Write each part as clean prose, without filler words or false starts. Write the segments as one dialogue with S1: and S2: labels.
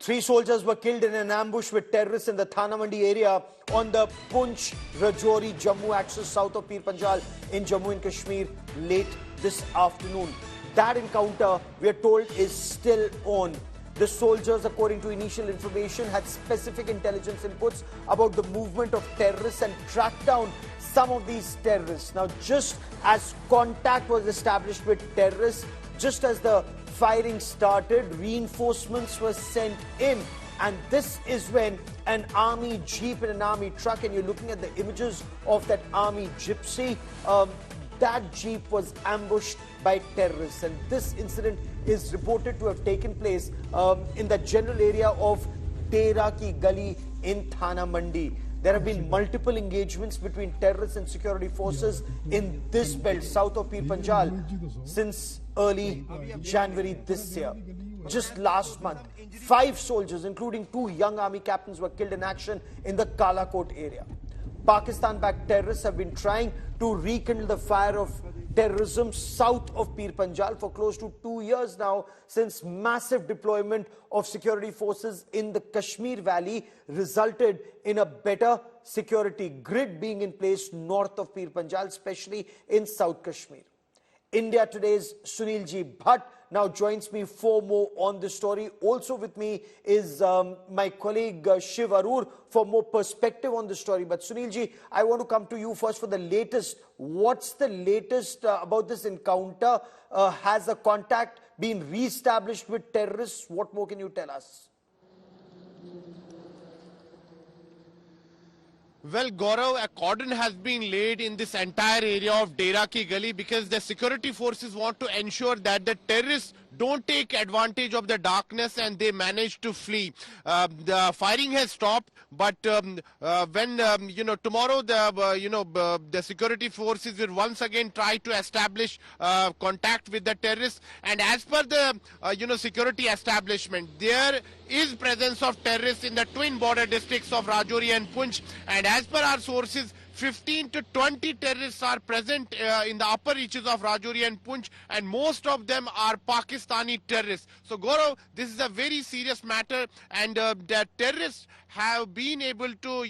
S1: 3 soldiers were killed in an ambush with terrorists in the Thana Mandi area on the Poonch Rajouri Jammu axis south of Pir Panjal in Jammu and Kashmir late this afternoon. That encounter, we are told, is still on. The soldiers, according to initial information, had specific intelligence inputs about the movement of terrorists and tracked down some of these terrorists. Now, just as contact was established with terrorists, just as the firing started, reinforcements were sent in. And this is when an army jeep and an army truck, and you're looking at the images of that army gypsy, that jeep was ambushed by terrorists. And this incident is reported to have taken place in the general area of Dera Ki Gali in Thana Mandi. There have been multiple engagements between terrorists and security forces in this belt south of Pir Panjal since early January this year. Just last month, 5 soldiers, including 2 young army captains, were killed in action in the Kalakot area. Pakistan-backed terrorists have been trying to rekindle the fire of terrorism south of Pir Panjal for close to 2 years now, since massive deployment of security forces in the Kashmir Valley resulted in a better security grid being in place north of Pir Panjal, especially in South Kashmir. India Today's Sunilji Bhatt now joins me for more on this story. Also with me is my colleague Shiv Arur for more perspective on the story. But Sunilji, I want to come to you first for the latest. What's the latest about this encounter? Has a contact been re-established with terrorists? What more can you tell us?
S2: Well, Gaurav, a cordon has been laid in this entire area of Dera Ki Gali because the security forces want to ensure that the terrorists don't take advantage of the darkness and they manage to flee. The firing has stopped, but when tomorrow the security forces will once again try to establish contact with the terrorists. And as per the security establishment, there is presence of terrorists in the twin border districts of Rajouri and Poonch. And as per our sources, 15 to 20 terrorists are present in the upper reaches of Rajouri and Poonch, and most of them are Pakistani terrorists. So, Gaurav, this is a very serious matter, and the terrorists have been able to,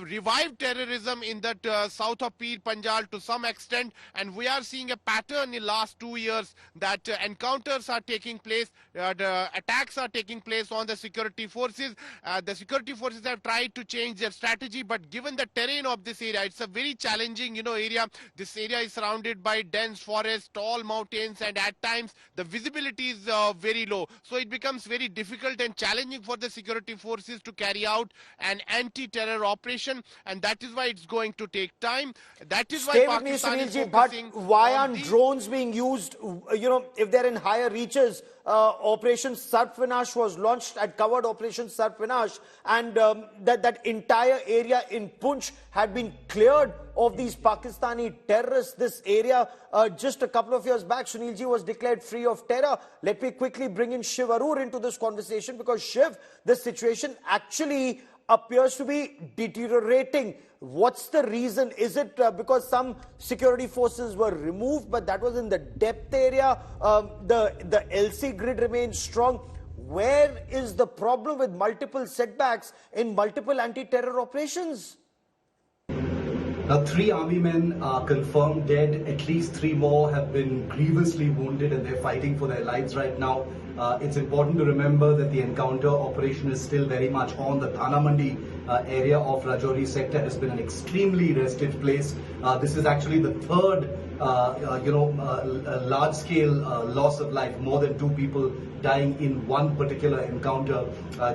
S2: revive terrorism in that south of Pir Panjal to some extent, and we are seeing a pattern in last 2 years that encounters are taking place, the attacks are taking place on the security forces. The security forces have tried to change their strategy, but given the terrain of this area, it's a very challenging, area. This area is surrounded by dense forest, tall mountains, and at times the visibility is very low. So it becomes very difficult and challenging for the security forces to carry out an anti-terror operation, and that is why it's going to take time. That is why Pakistan is focusing.
S1: But why aren't drones being used? If they're in higher reaches, Operation Sarfinash was launched and covered Operation Sarfinash, and that entire area in Poonch had been cleared of these Pakistani terrorists. This area just a couple of years back, Sunilji, was declared free of terror. Let me quickly bring in Shiv Arur into this conversation, because Shiv, the situation actually appears to be deteriorating. What's the reason? Is it because some security forces were removed, but that was in the depth area? The LC grid remains strong. Where is the problem with multiple setbacks in multiple anti-terror operations?
S3: Now, 3 army men are confirmed dead. At least 3 more have been grievously wounded, and they're fighting for their lives right now. It's important to remember that the encounter operation is still very much on. The Thana Mandi area of Rajouri sector has been an extremely restive place. This is actually the third, large-scale loss of life. More than 2 people dying in one particular encounter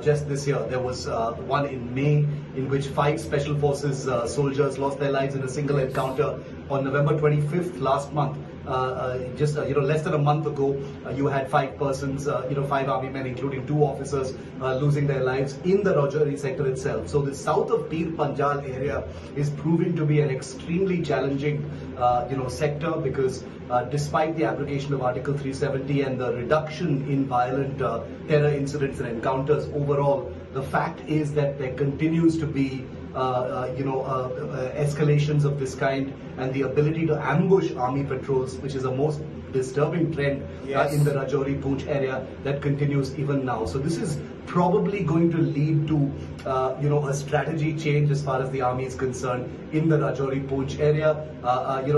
S3: just this year. There was one in May in which 5 special forces soldiers lost their lives in a single encounter. On November 25th last month, less than a month ago, you had 5 persons, 5 army men, including 2 officers, losing their lives in the Rajouri sector itself. So the south of Pir Panjal area is proving to be an extremely challenging, sector, because despite the abrogation of Article 370 and the reduction in violent terror incidents and encounters overall, the fact is that there continues to be escalations of this kind, and the ability to ambush army patrols, which is a most disturbing trend in the Rajouri Poonch area, that continues even now. So this is probably going to lead to a strategy change as far as the army is concerned in the Rajouri Poonch area.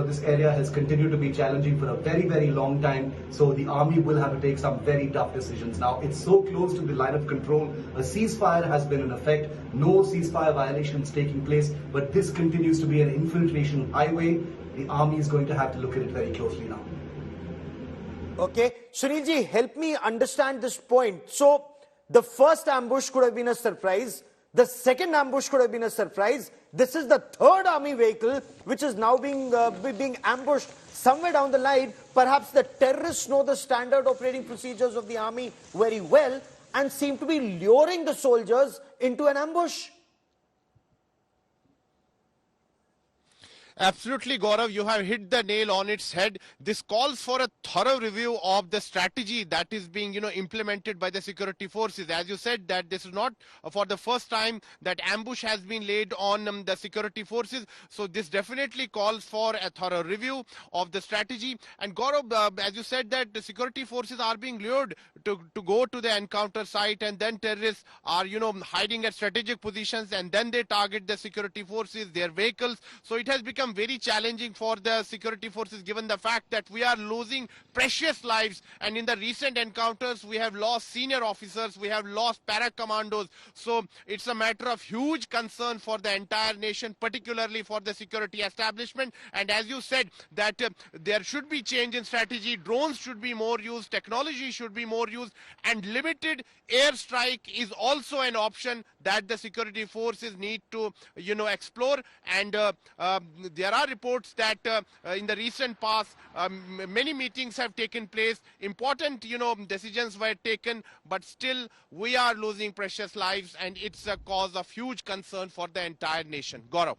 S3: This area has continued to be challenging for a very, very long time, so the army will have to take some very tough decisions. Now, it's so close to the line of control. A ceasefire has been in effect, no ceasefire violations taking place, but this continues to be an infiltration highway. The army is going to have to look at it very closely now.
S1: Okay, Sunilji, help me understand this point. So, the first ambush could have been a surprise. The second ambush could have been a surprise. This is the third army vehicle which is now being ambushed somewhere down the line. Perhaps the terrorists know the standard operating procedures of the army very well and seem to be luring the soldiers into an ambush.
S2: Absolutely, Gaurav, you have hit the nail on its head. This calls for a thorough review of the strategy that is being, implemented by the security forces. As you said, that this is not for the first time that ambush has been laid on the security forces. So this definitely calls for a thorough review of the strategy. And Gaurav, as you said, that the security forces are being lured to go to the encounter site, and then terrorists are, hiding at strategic positions, and then they target the security forces, their vehicles. So it has become very challenging for the security forces, given the fact that we are losing precious lives, and in the recent encounters we have lost senior officers, we have lost para commandos. So it's a matter of huge concern for the entire nation, particularly for the security establishment. And as you said, that there should be change in strategy, drones should be more used, technology should be more used, and limited airstrike is also an option that the security forces need to explore. And there are reports that in the recent past many meetings have taken place, important decisions were taken, but still we are losing precious lives, and it's a cause of huge concern for the entire nation. Gaurav.